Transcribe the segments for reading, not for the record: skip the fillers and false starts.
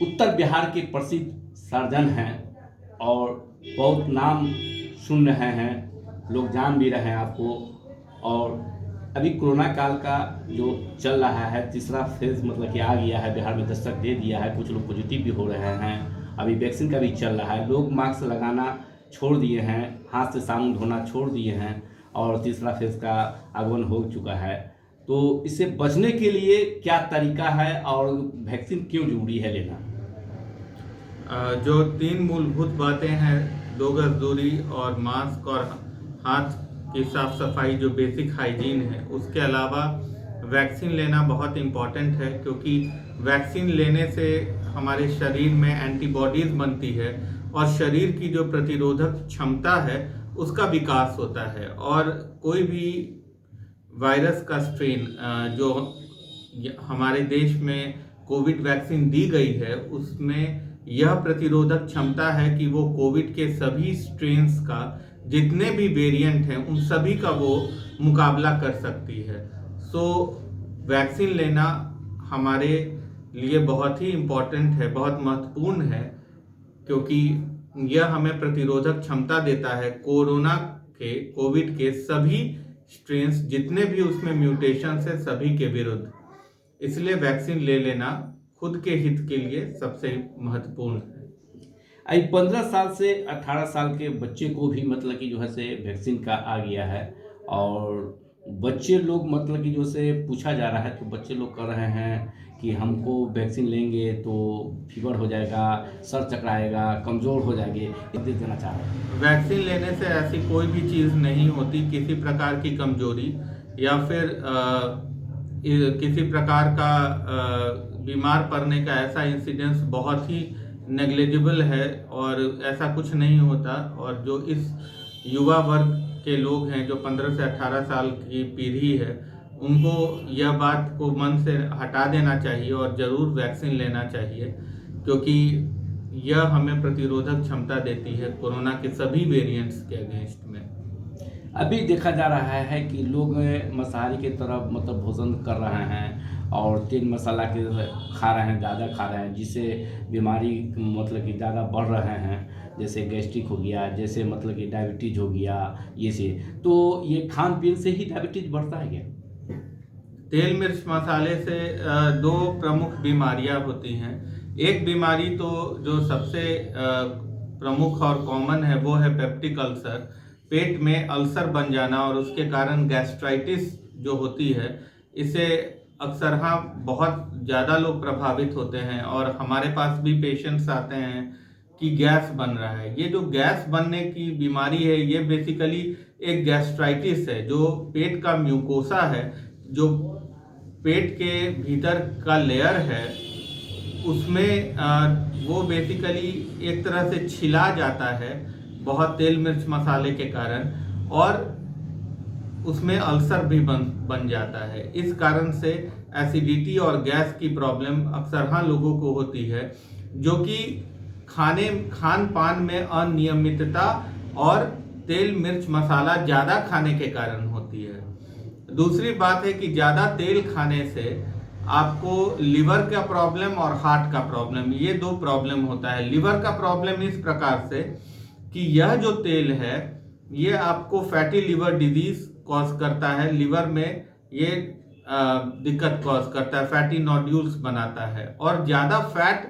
उत्तर बिहार के प्रसिद्ध सर्जन हैं और बहुत नाम सुन रहे हैं, लोग जान भी रहे हैं आपको। और अभी कोरोना काल का जो चल रहा है तीसरा फेज मतलब कि आ गया है, बिहार में दस्तक दे दिया है, कुछ लोग पॉजिटिव भी हो रहे हैं। अभी वैक्सीन का भी चल रहा है, लोग मास्क लगाना छोड़ दिए हैं, हाथ से साबुन धोना छोड़ दिए हैं और तीसरा फेज का आगमन हो चुका है। तो इससे बचने के लिए क्या तरीका है और वैक्सीन क्यों जरूरी है लेना? जो तीन मूलभूत बातें हैं, 2 गज दूरी और मास्क और हाथ की साफ सफाई, जो बेसिक हाइजीन है, उसके अलावा वैक्सीन लेना बहुत इम्पॉर्टेंट है, क्योंकि वैक्सीन लेने से हमारे शरीर में एंटीबॉडीज़ बनती है और शरीर की जो प्रतिरोधक क्षमता है उसका विकास होता है। और कोई भी वायरस का स्ट्रेन जो हमारे देश में कोविड वैक्सीन दी गई है, उसमें यह प्रतिरोधक क्षमता है कि वो कोविड के सभी स्ट्रेन्स का, जितने भी वेरिएंट हैं, उन सभी का वो मुकाबला कर सकती है। सो वैक्सीन लेना हमारे लिए बहुत ही इम्पोर्टेंट है, बहुत महत्वपूर्ण है, क्योंकि यह हमें प्रतिरोधक क्षमता देता है कोविड के सभी स्ट्रेन्स, जितने भी उसमें म्यूटेशंस है, सभी के विरुद्ध। इसलिए वैक्सीन ले लेना खुद के हित के लिए सबसे महत्वपूर्ण है। अभी 15 साल से 18 साल के बच्चे को भी मतलब कि जो है से वैक्सीन का आ गया है। और बच्चे लोग मतलब कि जो से पूछा जा रहा है तो बच्चे लोग कह रहे हैं कि हमको वैक्सीन लेंगे तो फीवर हो जाएगा, सर चकराएगा, कमज़ोर हो जाएंगे, दे देना चाह रहे हैं। वैक्सीन लेने से ऐसी कोई भी चीज़ नहीं होती, किसी प्रकार की कमजोरी या फिर किसी प्रकार का बीमार पड़ने का ऐसा इंसिडेंस बहुत ही नेग्लिजिबल है और ऐसा कुछ नहीं होता। और जो इस युवा वर्ग के लोग हैं, जो 15 से 18 साल की पीढ़ी है, उनको यह बात को मन से हटा देना चाहिए और ज़रूर वैक्सीन लेना चाहिए, क्योंकि यह हमें प्रतिरोधक क्षमता देती है कोरोना के सभी वेरिएंट्स के अगेंस्ट में। अभी देखा जा रहा है कि लोग मांसाहारी की तरफ मतलब भोजन कर रहे हैं और तेल मसाला के खा रहे हैं, ज़्यादा खा रहे हैं, जिससे बीमारी मतलब कि ज़्यादा बढ़ रहे हैं। जैसे गैस्ट्रिक हो गया, जैसे मतलब कि डायबिटीज हो गया, ये से तो ये खान पीन से ही डायबिटीज बढ़ता है क्या? तेल मिर्च मसाले से दो प्रमुख बीमारियां होती हैं। एक बीमारी तो जो सबसे प्रमुख और कॉमन है, वो है पेप्टिक अल्सर, पेट में अल्सर बन जाना, और उसके कारण गैस्ट्राइटिस जो होती है, इसे अक्सर हाँ बहुत ज़्यादा लोग प्रभावित होते हैं। और हमारे पास भी पेशेंट्स आते हैं कि गैस बन रहा है। ये जो गैस बनने की बीमारी है, ये बेसिकली एक गैस्ट्राइटिस है, जो पेट का म्यूकोसा है, जो पेट के भीतर का लेयर है, उसमें वो बेसिकली एक तरह से छिला जाता है बहुत तेल मिर्च मसाले के कारण, और उसमें अल्सर भी बन जाता है। इस कारण से एसिडिटी और गैस की प्रॉब्लम अक्सर हाँ लोगों को होती है, जो कि खान पान में अनियमितता और तेल मिर्च मसाला ज़्यादा खाने के कारण होती है। दूसरी बात है कि ज़्यादा तेल खाने से आपको लिवर का प्रॉब्लम और हार्ट का प्रॉब्लम, ये दो प्रॉब्लम होता है। लिवर का प्रॉब्लम इस प्रकार से कि यह जो तेल है, ये आपको फैटी लिवर डिजीज कॉज करता है, लिवर में ये दिक्कत कॉज करता है, फैटी नोड्यूल्स बनाता है। और ज़्यादा फैट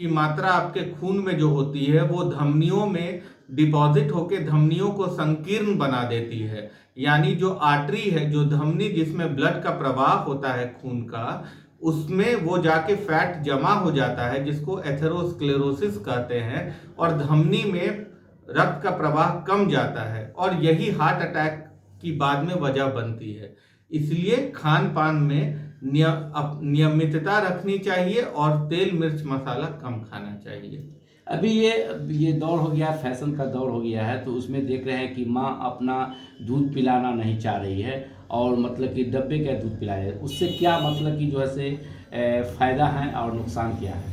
की मात्रा आपके खून में जो होती है, वो धमनियों में डिपॉजिट होकर धमनियों को संकीर्ण बना देती है। यानी जो आर्टरी है, जो धमनी जिसमें ब्लड का प्रवाह होता है खून का, उसमें वो जाके फैट जमा हो जाता है, जिसको एथेरोस्क्लेरोसिस कहते हैं, और धमनी में रक्त का प्रवाह कम जाता है, और यही हार्ट अटैक की बाद में वजह बनती है। इसलिए खान पान में नियमितता रखनी चाहिए और तेल मिर्च मसाला कम खाना चाहिए। अभी ये दौर हो गया, फैशन का दौर हो गया है, तो उसमें देख रहे हैं कि माँ अपना दूध पिलाना नहीं चाह रही है और मतलब कि डब्बे का दूध पिला रही है। उससे क्या मतलब कि जो है से फ़ायदा है और नुकसान क्या है?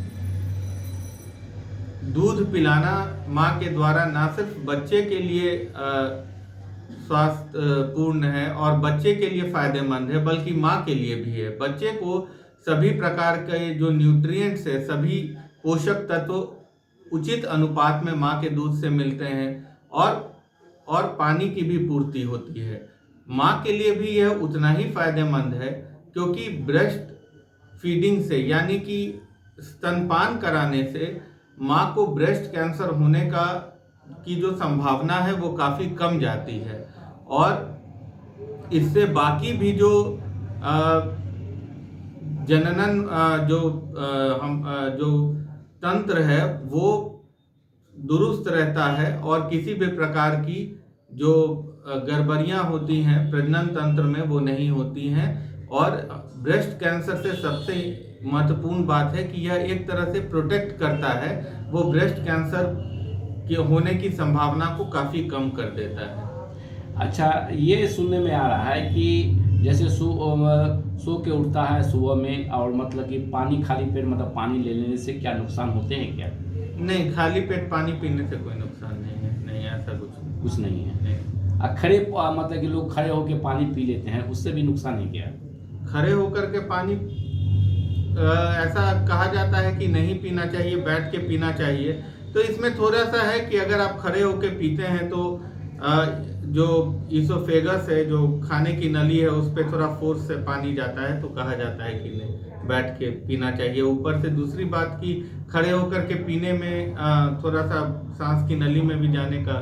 दूध पिलाना माँ के द्वारा ना सिर्फ बच्चे के लिए स्वास्थ्य पूर्ण है और बच्चे के लिए फायदेमंद है, बल्कि माँ के लिए भी है। बच्चे को सभी प्रकार के जो न्यूट्रिएंट्स है, सभी पोषक तत्व उचित अनुपात में माँ के दूध से मिलते हैं और पानी की भी पूर्ति होती है। माँ के लिए भी यह उतना ही फायदेमंद है, क्योंकि ब्रेस्ट फीडिंग से यानी कि स्तनपान कराने से माँ को ब्रेस्ट कैंसर होने की जो संभावना है वो काफ़ी कम जाती है, और इससे बाकी भी जो जननन जो तंत्र है वो दुरुस्त रहता है, और किसी भी प्रकार की जो गड़बड़ियाँ होती हैं प्रजनन तंत्र में वो नहीं होती हैं। और ब्रेस्ट कैंसर से सबसे महत्वपूर्ण बात है कि यह एक तरह से प्रोटेक्ट करता है, वो ब्रेस्ट कैंसर के होने की संभावना को काफ़ी कम कर देता है। अच्छा, ये सुनने में आ रहा है कि जैसे सो के उठता है सुबह में, और मतलब कि पानी खाली पेट मतलब पानी ले लेने से क्या नुकसान होते हैं क्या? नहीं, खाली पेट पानी पीने से कोई नुकसान नहीं है, नहीं ऐसा कुछ नहीं है। नहीं। खड़े मतलब कि लोग खड़े होकर पानी पी लेते हैं, उससे भी नुकसान है क्या? खड़े होकर के पानी ऐसा कहा जाता है कि नहीं पीना चाहिए, बैठ के पीना चाहिए। तो इसमें थोड़ा सा है कि अगर आप खड़े होकर पीते हैं तो जो ईसोफेगस है, जो खाने की नली है, उस पर थोड़ा फोर्स से पानी जाता है, तो कहा जाता है कि नहीं, बैठ के पीना चाहिए। ऊपर से दूसरी बात कि खड़े होकर के पीने में थोड़ा सा सांस की नली में भी जाने का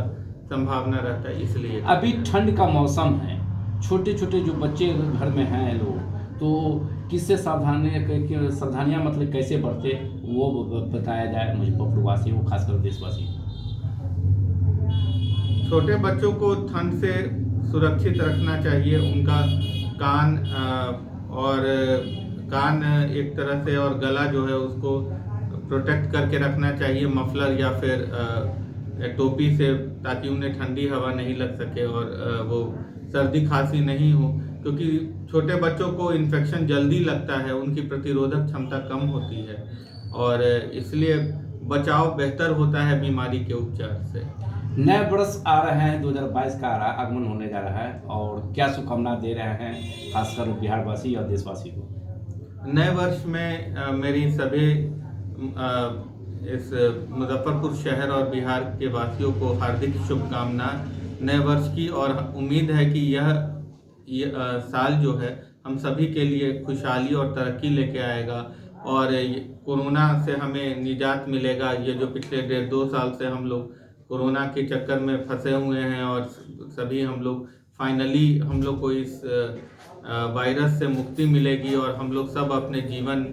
संभावना रहता है, इसलिए। अभी ठंड का मौसम है, छोटे छोटे जो बच्चे घर में हैं लोग, तो किससे सावधानियाँ मतलब कैसे बरते वो बताया जाए मुझे, पपुवासी को, खासकर देशवासी को। छोटे बच्चों को ठंड से सुरक्षित रखना चाहिए। उनका कान एक तरह से, और गला जो है उसको प्रोटेक्ट करके रखना चाहिए मफलर या फिर टोपी से, ताकि उन्हें ठंडी हवा नहीं लग सके और वो सर्दी खांसी नहीं हो, क्योंकि छोटे बच्चों को इन्फेक्शन जल्दी लगता है, उनकी प्रतिरोधक क्षमता कम होती है, और इसलिए बचाव बेहतर होता है बीमारी के उपचार से। नए वर्ष आ रहे हैं, 2022 का आगमन होने जा रहा है, और क्या शुभकामना दे रहे हैं खासकर बिहारवासी और देशवासी को? नए वर्ष में मेरी सभी इस मुजफ्फरपुर शहर और बिहार के वासियों को हार्दिक शुभकामना नए वर्ष की, और उम्मीद है कि यह साल जो है हम सभी के लिए खुशहाली और तरक्की लेके आएगा, और कोरोना से हमें निजात मिलेगा। ये जो पिछले 1.5-2 साल से हम लोग कोरोना के चक्कर में फंसे हुए हैं, और सभी हम लोग फाइनली हम लोग को इस वायरस से मुक्ति मिलेगी, और हम लोग सब अपने जीवन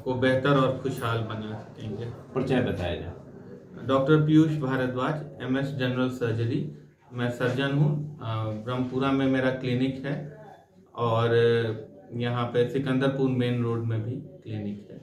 को बेहतर और खुशहाल बना सकेंगे। परिचय बताया जाए। Doctor Piyush Bhardwaj, MS general surgery, मैं सर्जन हूँ। ब्रह्मपुरा में मेरा क्लिनिक है, और यहाँ पे सिकंदरपुर मेन रोड में भी क्लिनिक है।